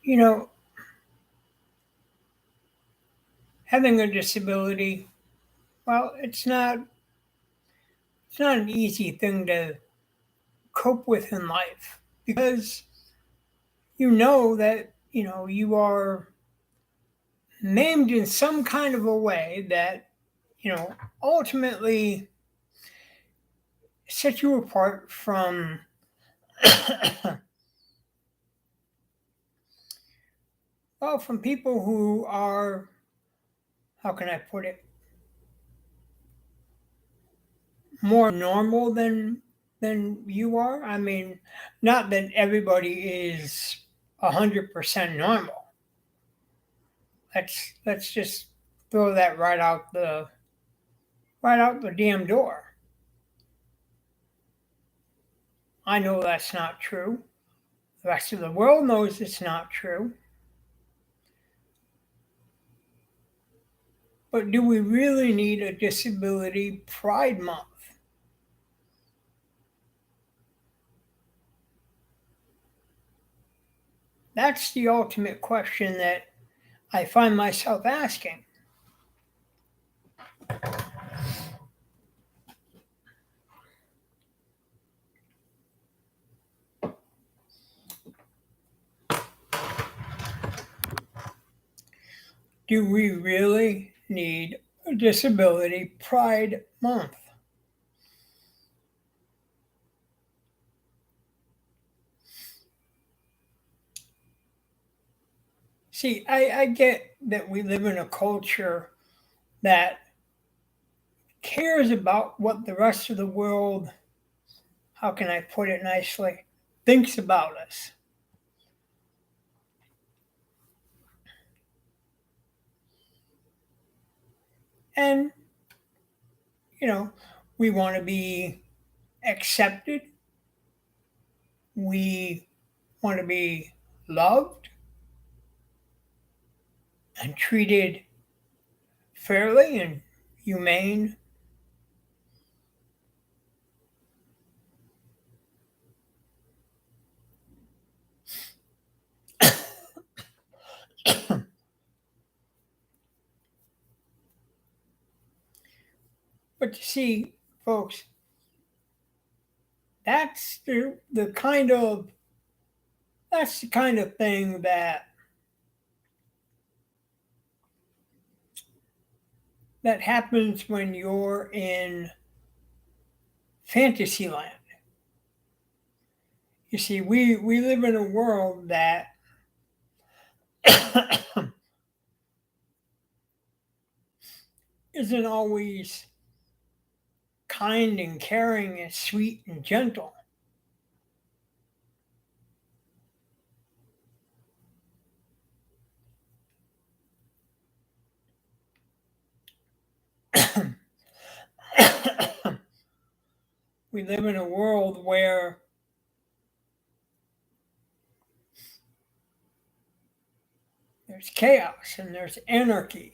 You know, having a disability, well, it's not an easy thing to cope with in life because you know that, you are named in some kind of a way that, ultimately sets you apart from well, from people who are, how can I put it, more normal than you are. I mean, not that everybody is 100% normal. Let's just throw that right out the damn door. I know that's not true. The rest of the world knows it's not true. But do we really need a disability pride month? That's the ultimate question that I find myself asking. Do we really need a disability pride month? See, I get that we live in a culture that cares about what the rest of the world, how can I put it nicely, thinks about us. And, you know, we want to be accepted, we want to be loved and treated fairly and humane. But you see, folks, that's the kind of that's the kind of thing that happens when you're in fantasy land. You see, we live in a world that isn't always kind and caring and sweet and gentle. We live in a world where there's chaos and there's anarchy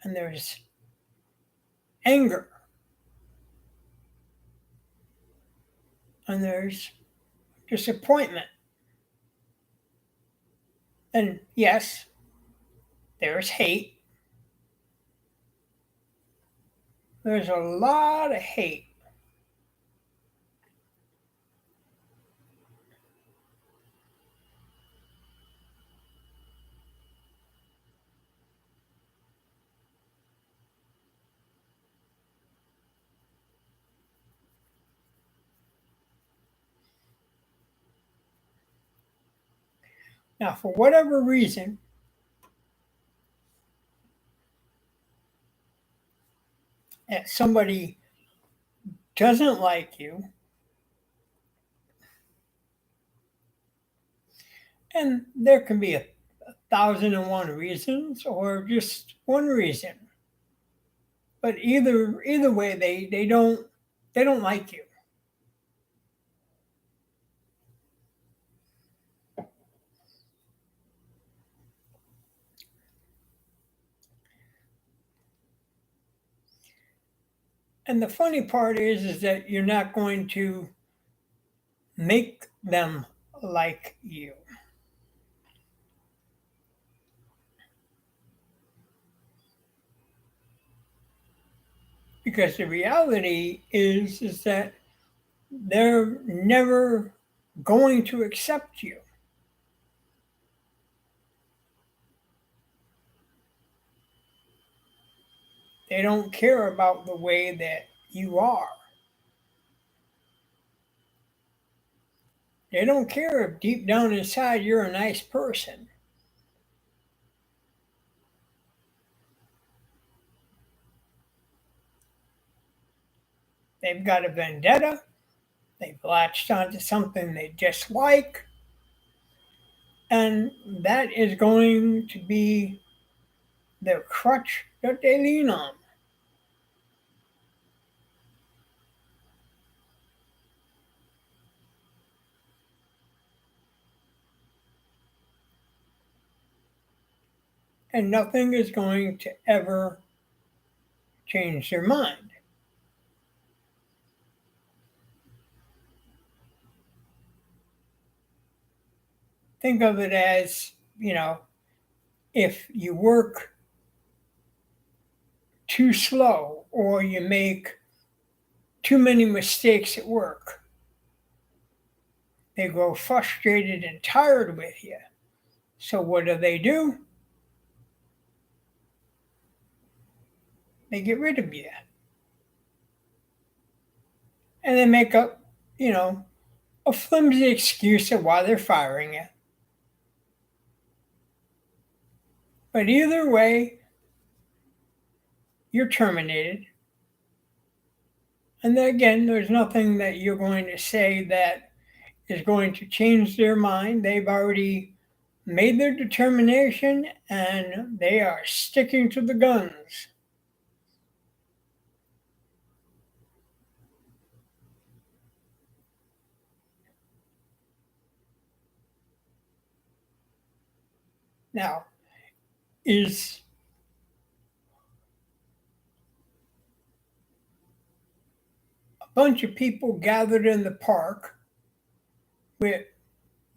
and there's anger and there's disappointment. And yes, there's hate. There's a lot of hate. Now, for whatever reason, somebody doesn't like you, and there can be a thousand and one reasons or just one reason. But either way, they don't like you. And the funny part is that you're not going to make them like you. Because the reality is that they're never going to accept you. They don't care about the way that you are. They don't care if deep down inside you're a nice person. They've got a vendetta. They've latched onto something they dislike. And that is going to be the crutch that they lean on. And nothing is going to ever change their mind. Think of it as, if you work too slow or you make too many mistakes at work, they grow frustrated and tired with you. So what do? They get rid of you. And they make up, a flimsy excuse of why they're firing you. But either way, you're terminated. And then again, there's nothing that you're going to say that is going to change their mind. They've already made their determination and they are sticking to the guns. Now, is a bunch of people gathered in the park with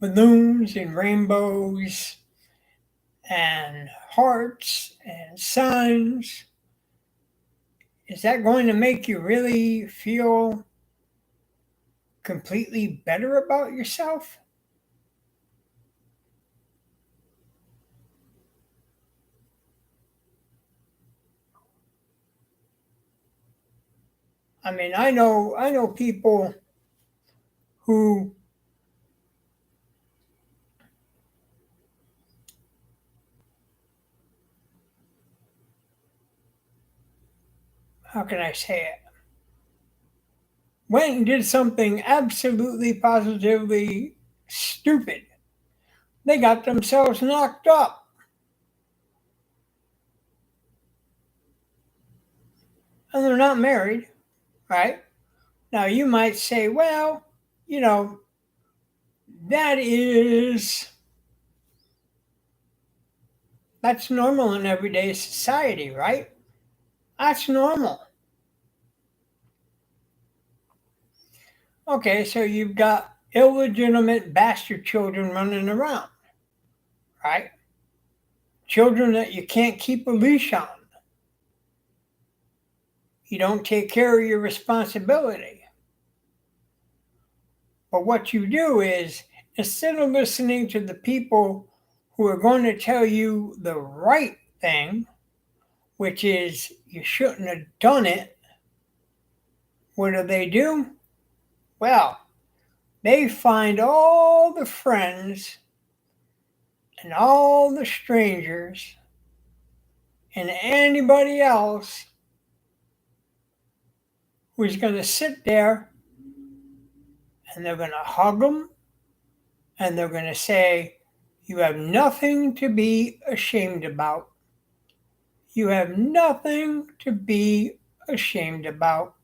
balloons and rainbows and hearts and signs, is that going to make you really feel completely better about yourself? I mean, I know people who how can I say it? Went and did something absolutely positively stupid. They got themselves knocked up. And they're not married, right? Now you might say, well, you know, that is that's normal in everyday society, right? That's normal. Okay, so you've got illegitimate bastard children running around, right? Children that you can't keep a leash on. You don't take care of your responsibility. But what you do is, instead of listening to the people who are going to tell you the right thing, which is you shouldn't have done it, what do? Well, they find all the friends and all the strangers and anybody else who's going to sit there and they're going to hug them and they're going to say, you have nothing to be ashamed about. You have nothing to be ashamed about.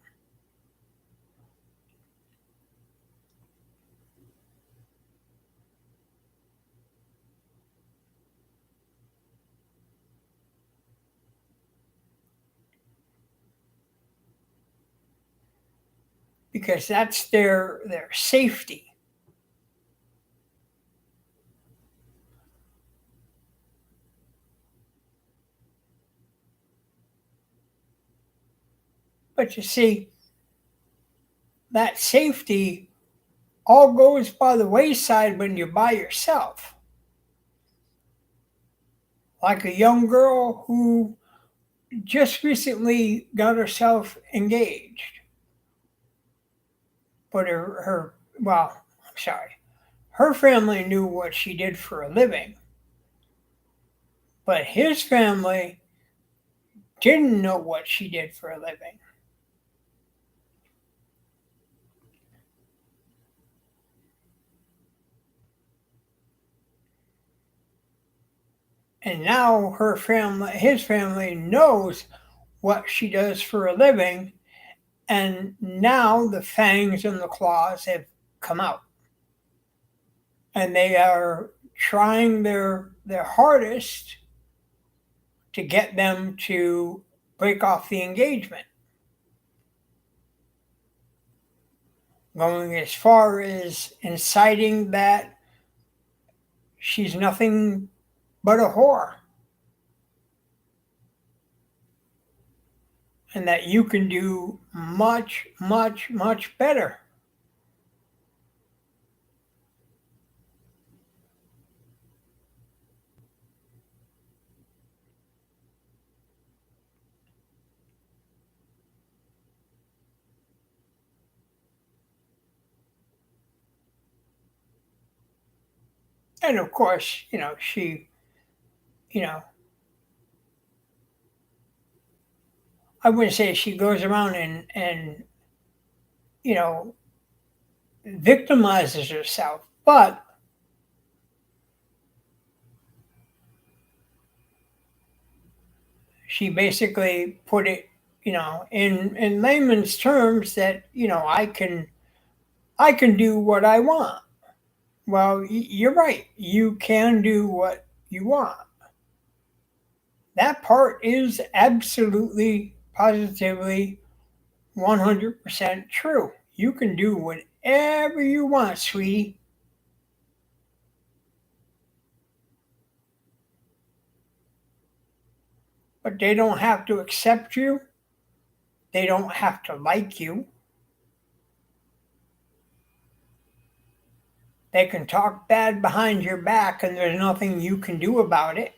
Because that's their safety. But you see, that safety all goes by the wayside when you're by yourself. Like a young girl who just recently got herself engaged. But her family knew what she did for a living. But his family didn't know what she did for a living. And now his family knows what she does for a living, and now the fangs and the claws have come out. And they are trying their hardest to get them to break off the engagement. Going as far as inciting that she's nothing but a whore. And that you can do much, much, much better. And of course, she, you know, I wouldn't say she goes around and you know, victimizes herself, but she basically put it, in layman's terms that, I can do what I want. Well, you're right. You can do what you want. That part is absolutely, positively, 100% true. You can do whatever you want, sweetie. But they don't have to accept you. They don't have to like you. They can talk bad behind your back, and there's nothing you can do about it.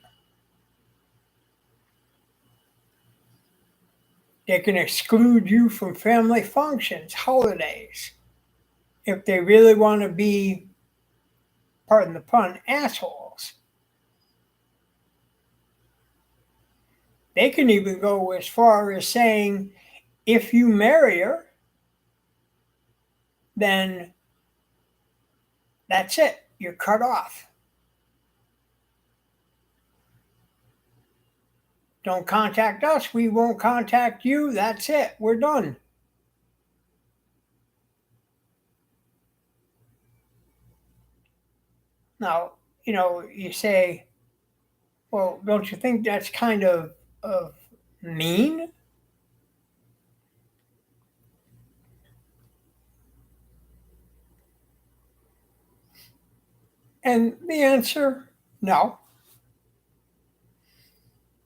They can exclude you from family functions, holidays, if they really want to be, pardon the pun, assholes. They can even go as far as saying, if you marry her, then that's it. You're cut off. Don't contact us. We won't contact you. That's it. We're done. Now, you say, well, don't you think that's kind of mean? And the answer, no.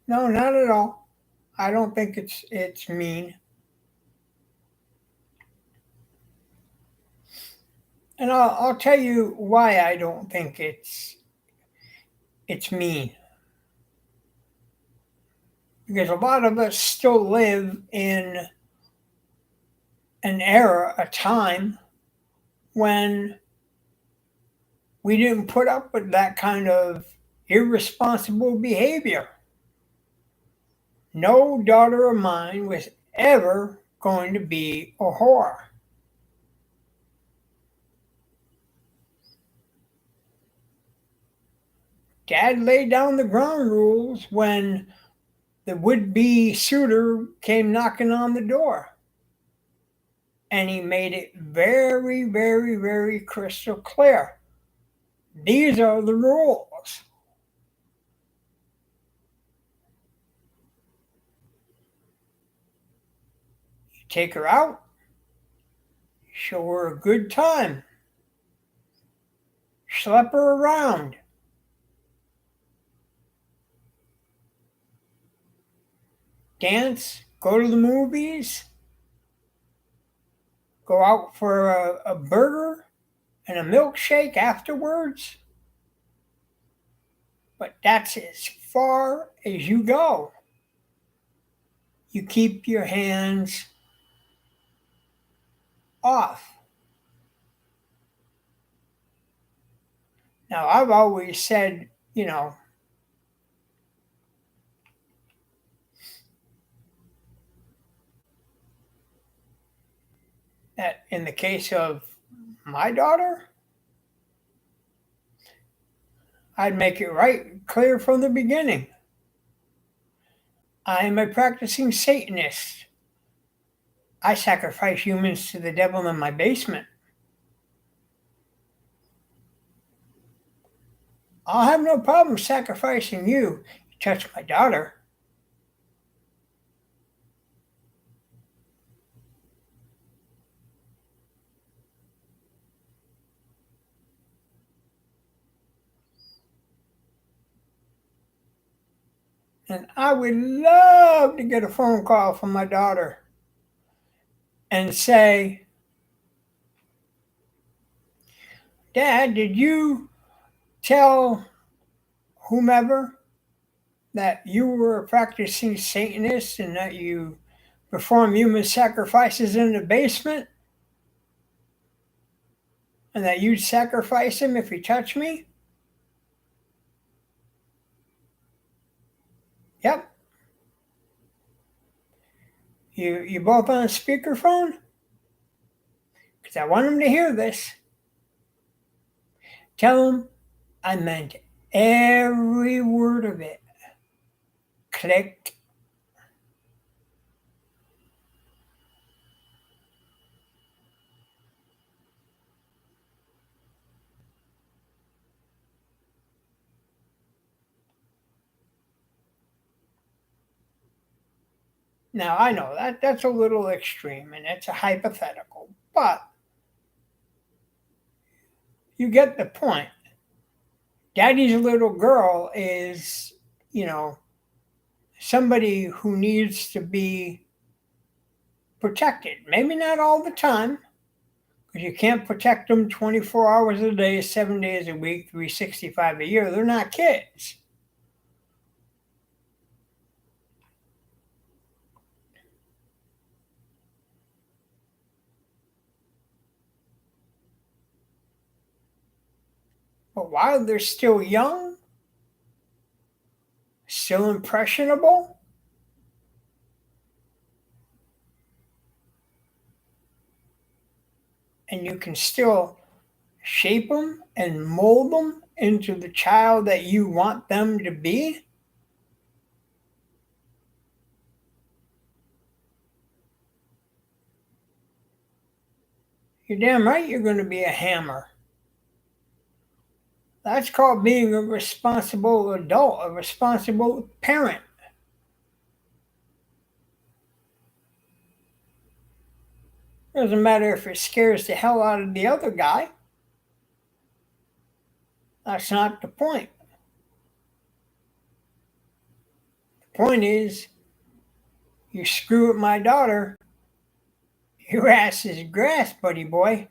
No, not at all. I don't think it's mean. And I'll tell you why I don't think it's mean. Because a lot of us still live in an era, a time when we didn't put up with that kind of irresponsible behavior. No daughter of mine was ever going to be a whore. Dad laid down the ground rules when the would be suitor came knocking on the door. And he made it very, very, very crystal clear. These are the rules. You take her out, show her a good time, schlep her around. Dance, go to the movies, go out for a burger and a milkshake afterwards, but that's as far as you go. You keep your hands off. Now, I've always said, that in the case of my daughter, I'd make it right clear from the beginning. I am a practicing Satanist. I sacrifice humans to the devil in my basement. I'll have no problem sacrificing you. You touch my daughter. And I would love to get a phone call from my daughter and say, Dad, did you tell whomever that you were a practicing Satanist and that you perform human sacrifices in the basement? And that you'd sacrifice him if he touched me? Yep. You both on speakerphone? Because I want them to hear this. Tell them I meant every word of it. Click. Now, I know that's a little extreme and it's a hypothetical, but you get the point. Daddy's little girl is, somebody who needs to be protected. Maybe not all the time, because you can't protect them 24 hours a day, 7 days a week, 365 a year. They're not kids. But while they're still young, still impressionable, and you can still shape them and mold them into the child that you want them to be, you're damn right you're going to be a hammer. That's called being a responsible adult, a responsible parent. Doesn't matter if it scares the hell out of the other guy. That's not the point. The point is, you screw with my daughter, your ass is grass, buddy boy.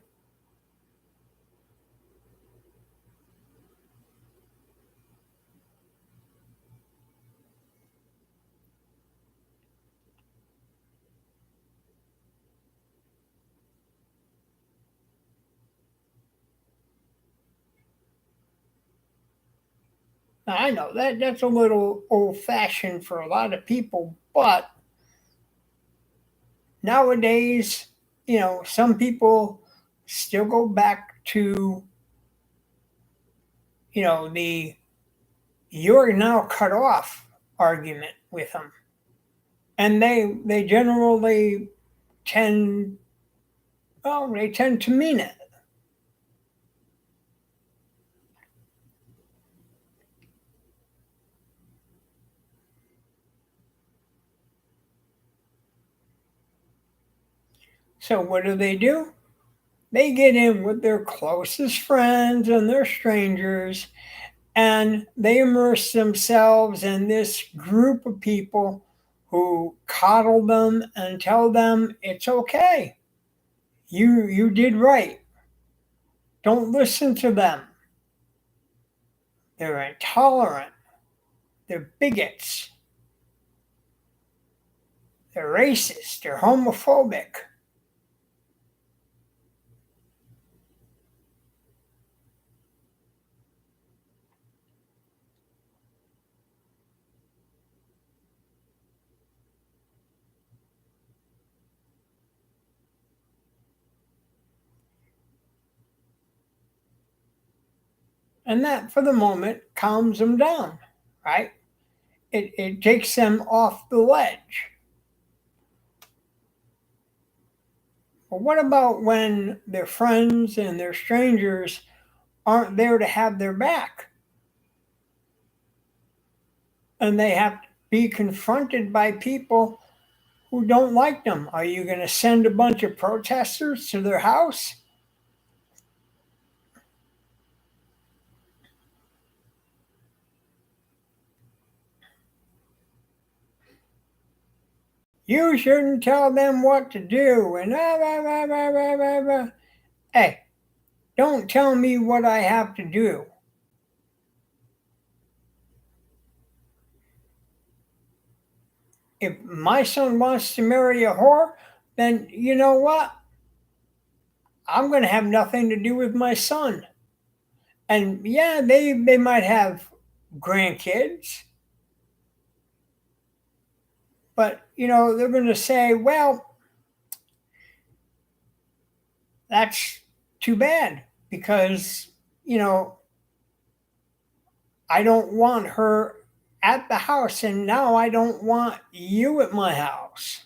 Now, I know that's a little old fashioned for a lot of people, but nowadays, some people still go back to, the you're now cut off argument with them. And they generally tend, they tend to mean it. So what do? They get in with their closest friends and their strangers, and they immerse themselves in this group of people who coddle them and tell them it's okay. You did right. Don't listen to them. They're intolerant. They're bigots. They're racist. They're homophobic. And that, for the moment, calms them down, right? It takes them off the ledge. But what about when their friends and their strangers aren't there to have their back? And they have to be confronted by people who don't like them. Are you going to send a bunch of protesters to their house? You shouldn't tell them what to do. And hey, don't tell me what I have to do. If my son wants to marry a whore, then you know what? I'm going to have nothing to do with my son. And yeah, they might have grandkids, but they're going to say, well, that's too bad because you know I don't want her at the house, and now I don't want you at my house.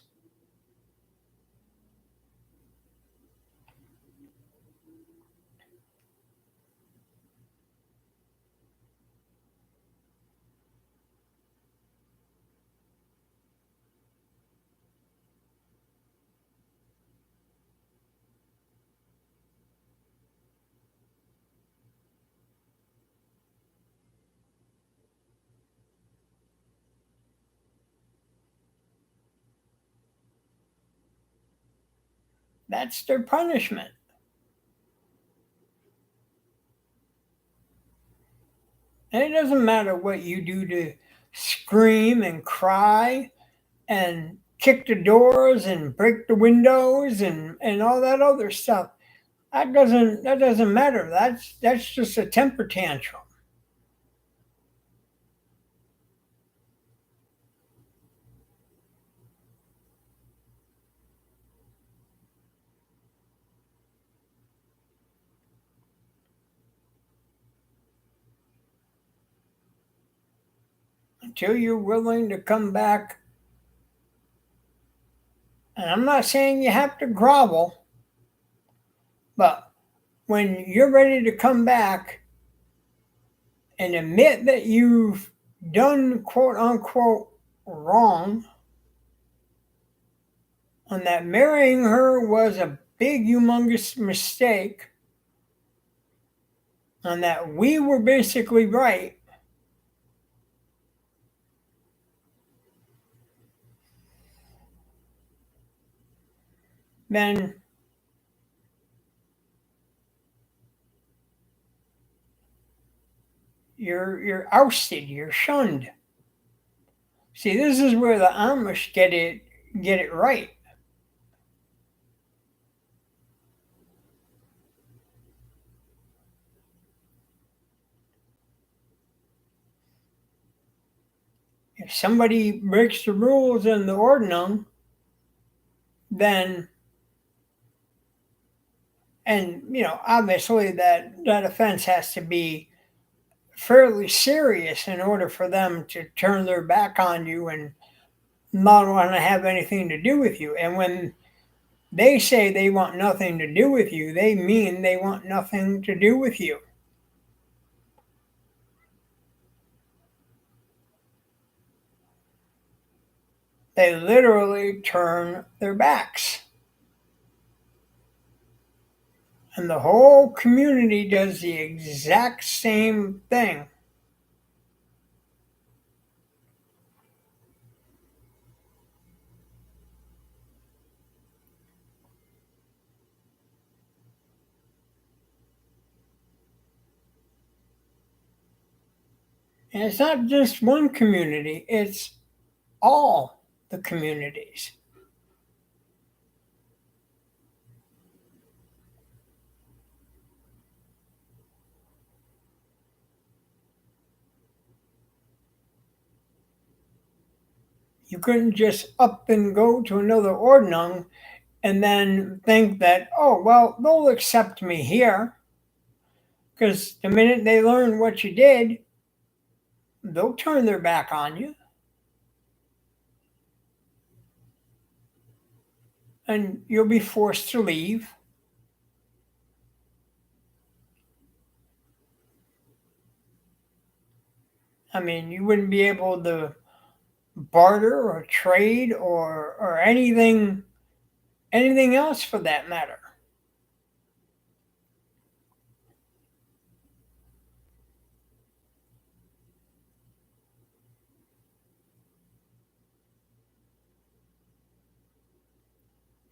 That's their punishment. And it doesn't matter what you do to scream and cry and kick the doors and break the windows and all that other stuff. That doesn't matter. That's just a temper tantrum. Until you're willing to come back. And I'm not saying you have to grovel, but when you're ready to come back and admit that you've done quote unquote wrong, and that marrying her was a big, humongous mistake, and that we were basically right, then you're ousted, you're shunned. See, this is where the Amish get it right. If somebody breaks the rules in the ordinum, then and obviously that offense has to be fairly serious in order for them to turn their back on you and not want to have anything to do with you. And when they say they want nothing to do with you, they mean they want nothing to do with you. They literally turn their backs. And the whole community does the exact same thing. And it's not just one community, it's all the communities. You couldn't just up and go to another Ordnung and then think that, oh, well, they'll accept me here. Because the minute they learn what you did, they'll turn their back on you and you'll be forced to leave. I mean, you wouldn't be able to barter or trade or anything else for that matter.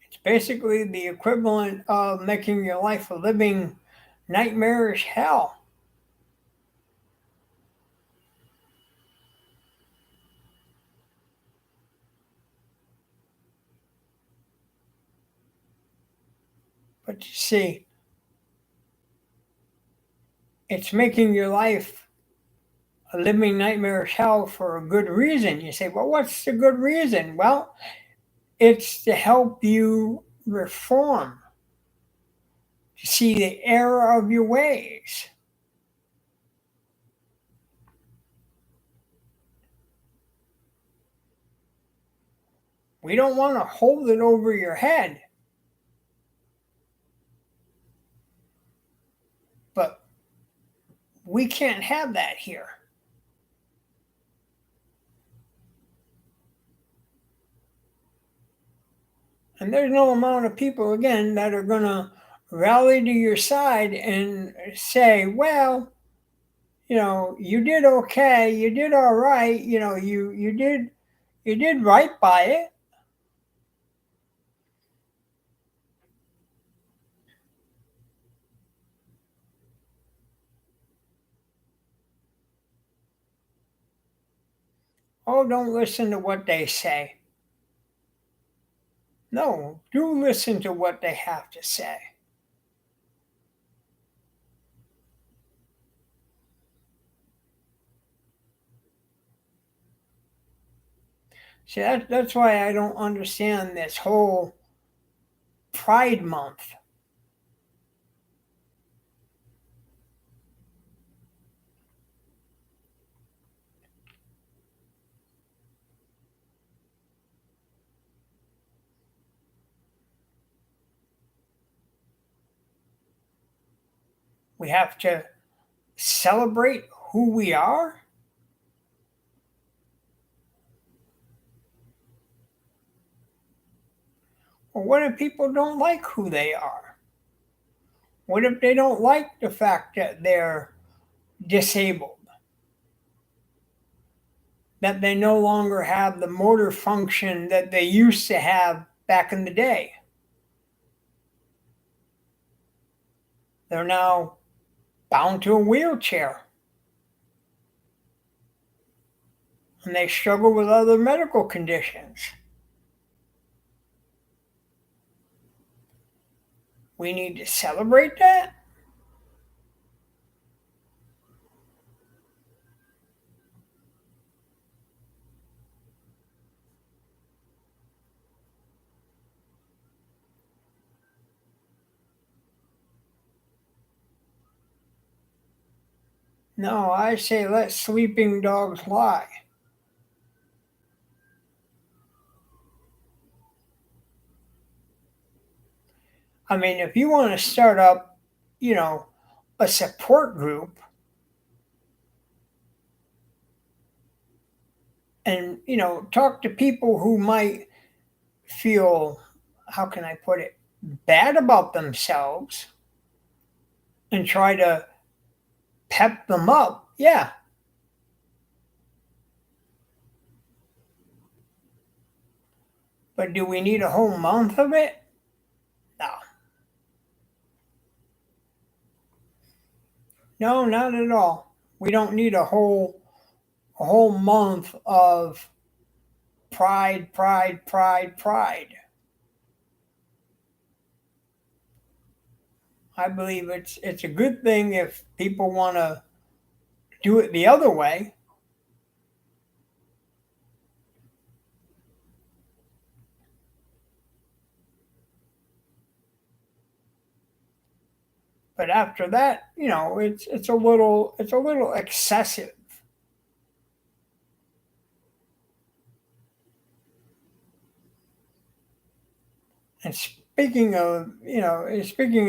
It's basically the equivalent of making your life a living nightmarish hell. But you see, it's making your life a living nightmarish hell for a good reason. You say, well, what's the good reason? Well, it's to help you reform, to see the error of your ways. We don't want to hold it over your head, but we can't have that here. And there's no amount of people, again, that are going to rally to your side and say, well, you did okay, you did all right, you did right by it. Oh, don't listen to what they say. No, do listen to what they have to say. See, that's why I don't understand this whole Pride Month. We have to celebrate who we are. Or what if people don't like who they are? What if they don't like the fact that they're disabled? That they no longer have the motor function that they used to have back in the day? They're now bound to a wheelchair and they struggle with other medical conditions. We need to celebrate that? No, I say let sleeping dogs lie. I mean, if you want to start up, you know, a support group and, talk to people who might feel, how can I put it, bad about themselves and try to pep them up, yeah. But do we need a whole month of it? No. No, not at all. We don't need a whole a whole month of pride, pride, pride, pride. I believe it's a good thing if people want to do it the other way. But after that, it's a little excessive. And speaking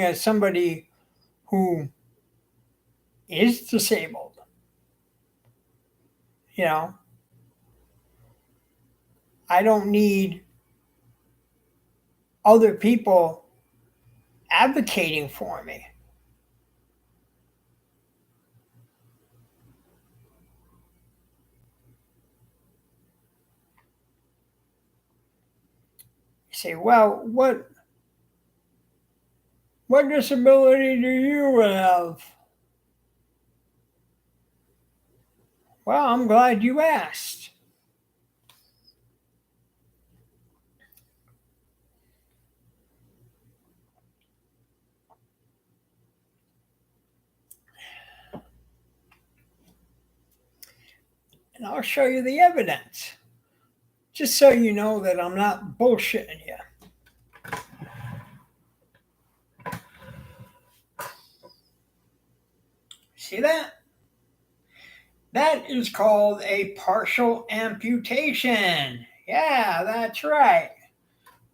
as somebody who is disabled, you know, I don't need other people advocating for me. You say, well, what disability do you have? Well, I'm glad you asked. And I'll show you the evidence, just so you know that I'm not bullshitting you. See that? That is called a partial amputation. Yeah, that's right.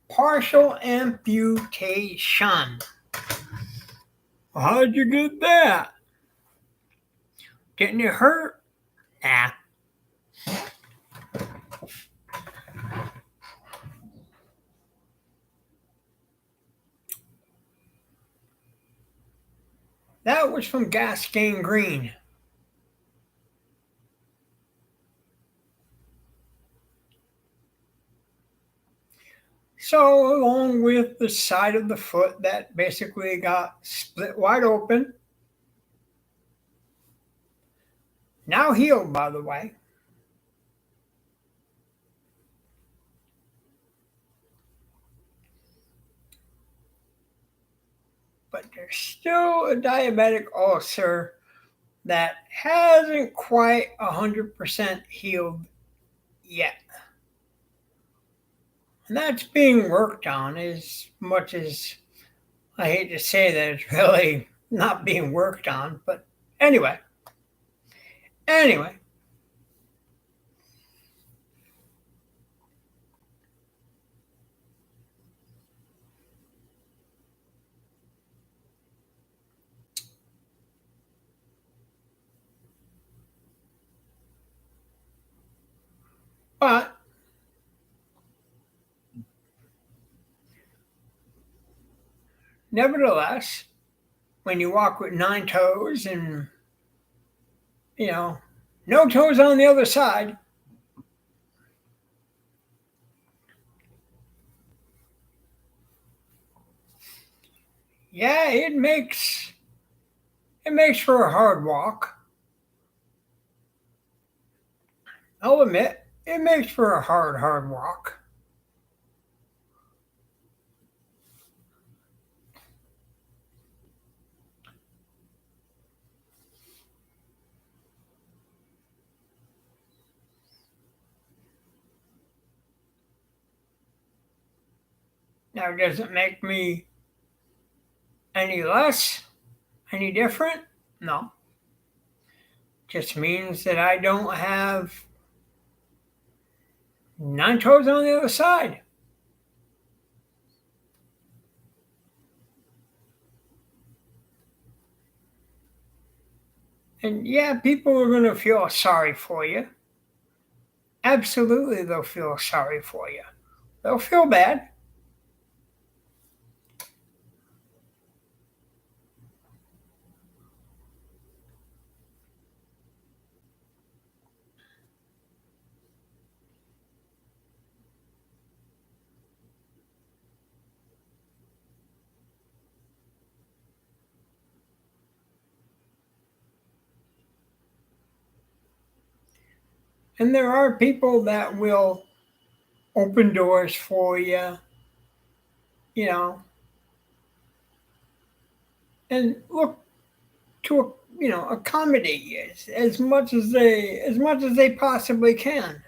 Partial amputation. Well, how'd you get that? Didn't it hurt? Nah. That was from gas gangrene. So, along with the side of the foot that basically got split wide open, now healed, by the way, but there's still a diabetic ulcer that hasn't quite 100% healed yet. And that's being worked on, as much as I hate to say that it's really not being worked on. But anyway. But nevertheless, when you walk with 9 toes and, no toes on the other side, yeah, it makes for a hard walk. I'll admit, it makes for a hard walk. Now, does it make me any less, any different? No. Just means that I don't have 9 toes on the other side. And yeah, people are going to feel sorry for you. Absolutely, they'll feel sorry for you. They'll feel bad. And there are people that will open doors for you, you know, and look to accommodate you as much as they possibly can.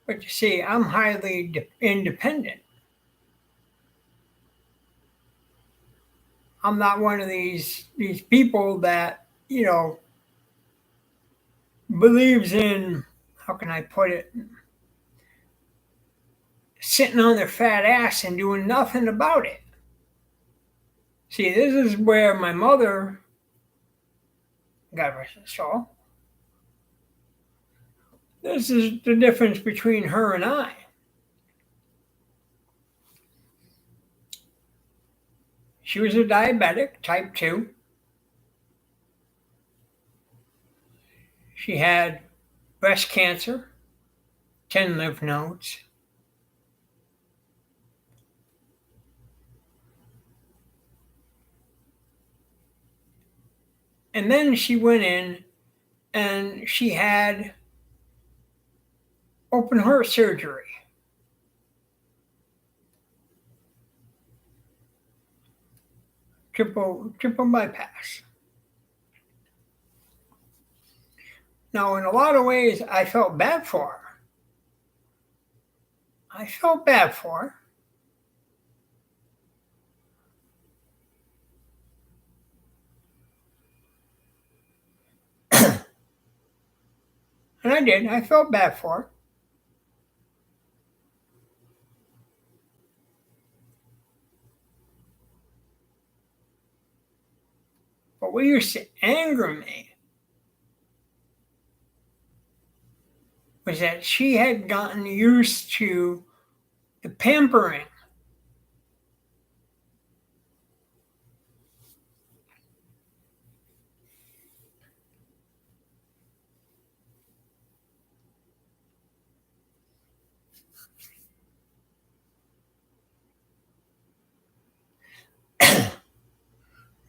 But you see, I'm highly independent. I'm not one of these people that believes in, how can I put it, sitting on their fat ass and doing nothing about it. See, this is where my mother, God rest her soul, this is the difference between her and I. She was a diabetic, type 2. She had breast cancer, 10 lymph nodes. And then she went in and she had open heart surgery. Triple bypass. Now, in a lot of ways, I felt bad for her. I felt bad for her. And I did. I felt bad for her. But what used to anger me was that she had gotten used to the pampering.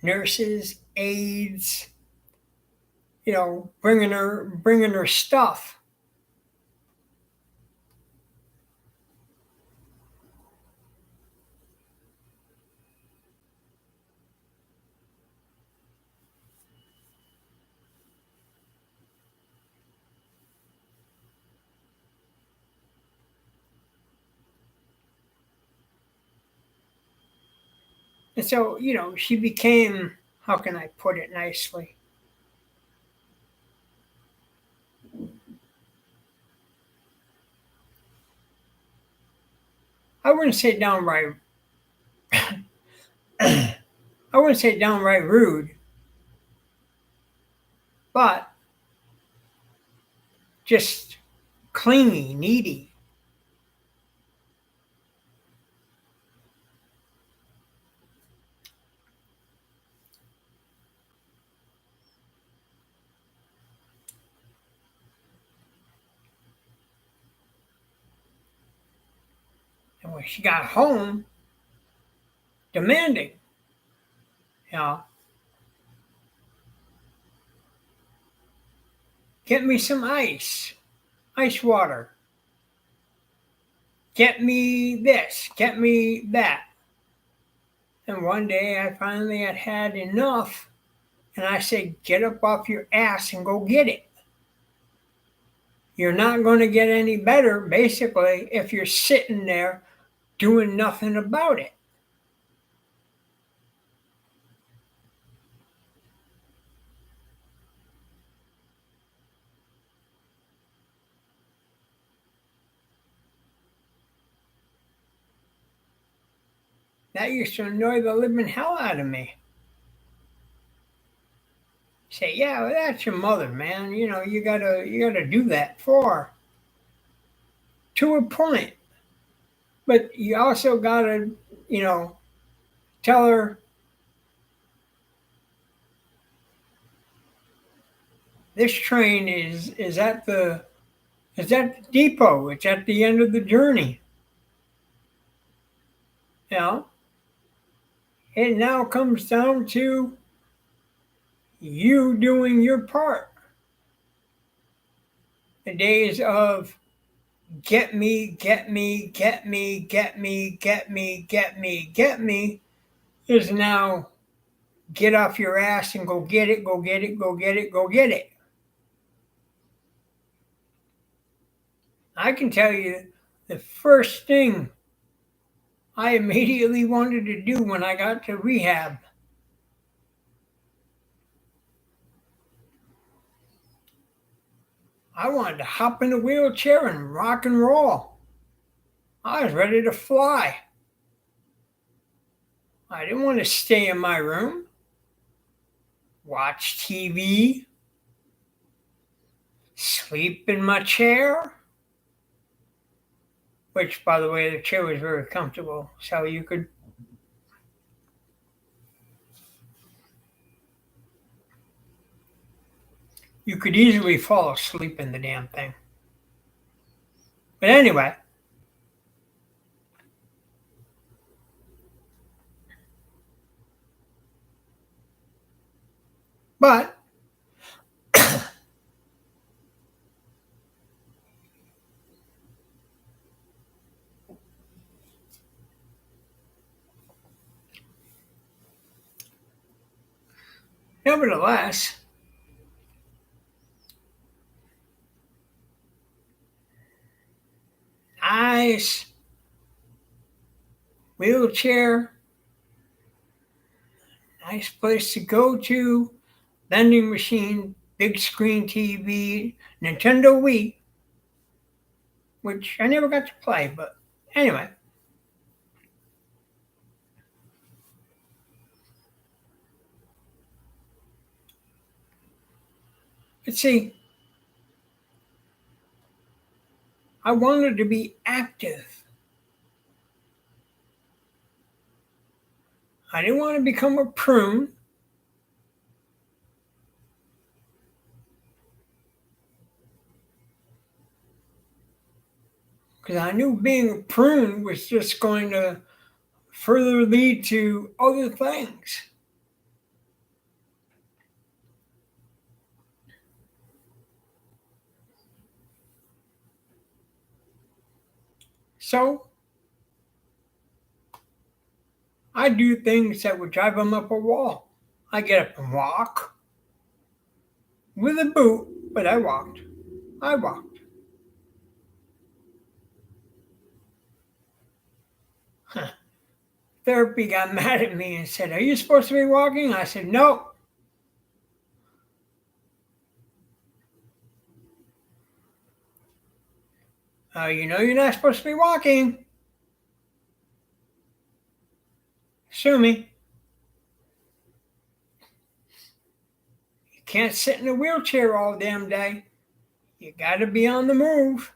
Nurses, aides, bringing her stuff. And so, she became, how can I put it nicely? I wouldn't say downright I wouldn't say downright rude, but just clingy, needy. And when she got home, demanding, you know, get me some ice water, get me this, get me that. And one day I finally had enough, and I said, get up off your ass and go get it. You're not going to get any better, basically, if you're sitting there doing nothing about it. That used to annoy the living hell out of me. Say, yeah, well, that's your mother, man. You gotta do that for her. To a point. But you also gotta, tell her this train is at the It's at the depot. It's at the end of the journey. You know, it now comes down to you doing your part. The days of get me, get me, get me, get me, get me, get me, get me is now get off your ass and go get it, go get it, go get it, go get it. I can tell you the first thing I immediately wanted to do when I got to rehab, I wanted to hop in a wheelchair and rock and roll. I was ready to fly. I didn't want to stay in my room, watch TV, sleep in my chair, which, by the way, the chair was very comfortable, so you could easily fall asleep in the damn thing. But anyway, but nevertheless, nice wheelchair, nice place to go to, vending machine, big screen TV, Nintendo Wii, which I never got to play, but anyway. But see, I wanted to be active. I didn't want to become a prune. Because I knew being a prune was just going to further lead to other things. So I do things that would drive them up a wall. I get up and walk with a boot, but I walked. I walked. Huh. Therapy got mad at me and said, "Are you supposed to be walking?" I said, "No." You know you're not supposed to be walking. Sue me. You can't sit in a wheelchair all damn day. You got to be on the move.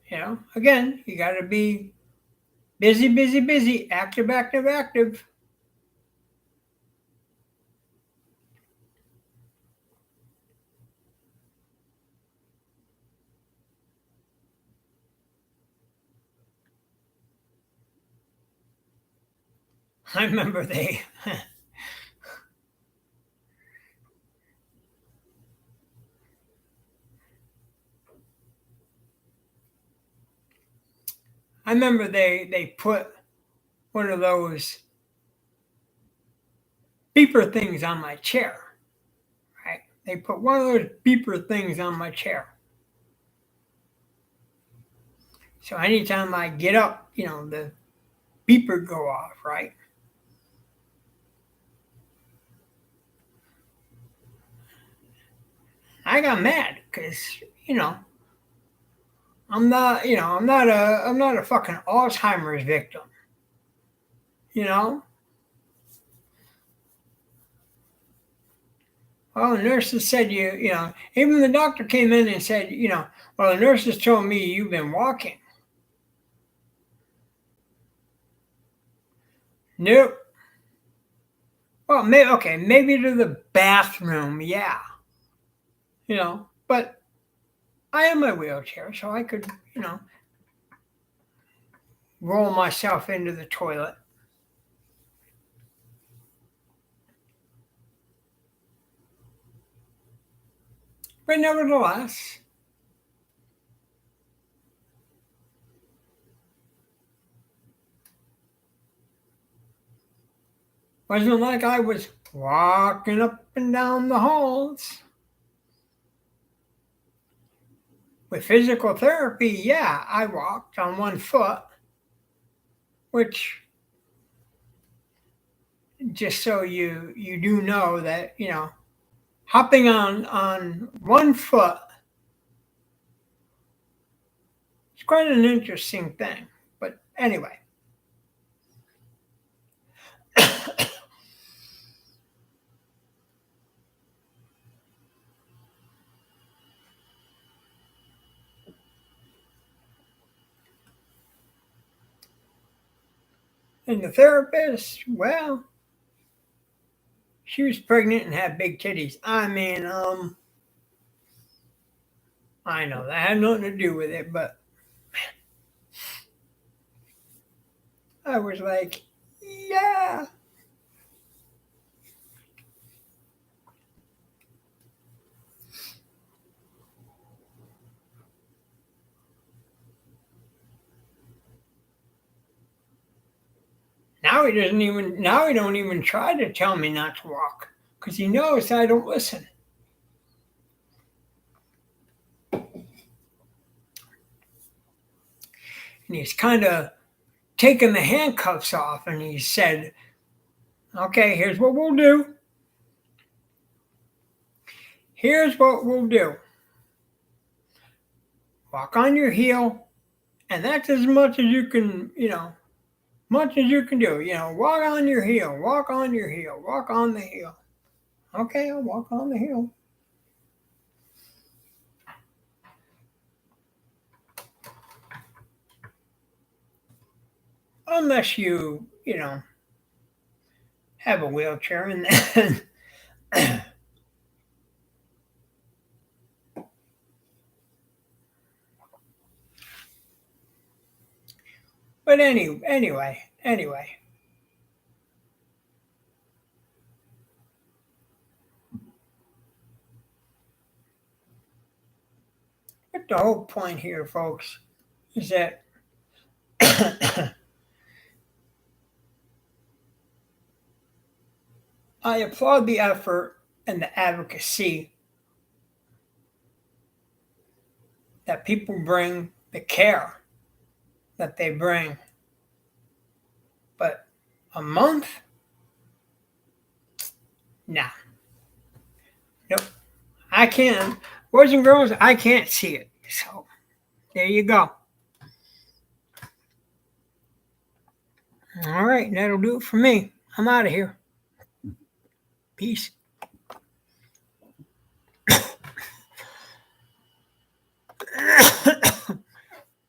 You know, again, you got to be busy, busy, busy, active, active, active. I remember they put one of those beeper things on my chair. Right? They put one of those beeper things on my chair. So anytime I get up, you know, the beeper go off, right? I got mad because, you know, I'm not a fucking Alzheimer's victim. You know? Well, the nurses said you know, even the doctor came in and said, you know, well, the nurses told me you've been walking. Nope. Well, maybe to the bathroom, yeah, but I am my wheelchair, so I could, roll myself into the toilet. But nevertheless, wasn't like I was walking up and down the halls. With physical therapy, yeah, I walked on one foot, which just so you do know that, hopping on one foot is quite an interesting thing. But anyway, and the therapist, well, she was pregnant and had big titties. I mean, I know that had nothing to do with it, but I was like, yeah. Now he doesn't even. Now he don't even try to tell me not to walk because he knows I don't listen. And he's kind of taken the handcuffs off, and he said, "Okay, here's what we'll do. Here's what we'll do. Walk on your heel, and that's as much as you can. Much as you can do. Walk on your heel. Walk on your heel. Walk on the heel. Okay, I'll walk on the heel." Unless you have a wheelchair and then but anyway. But the whole point here, folks, is that I applaud the effort and the advocacy that people bring, the care that they bring. But a month? Nah. Nope. I can. Boys and girls, I can't see it. So there you go. All right, that'll do it for me. I'm out of here. Peace.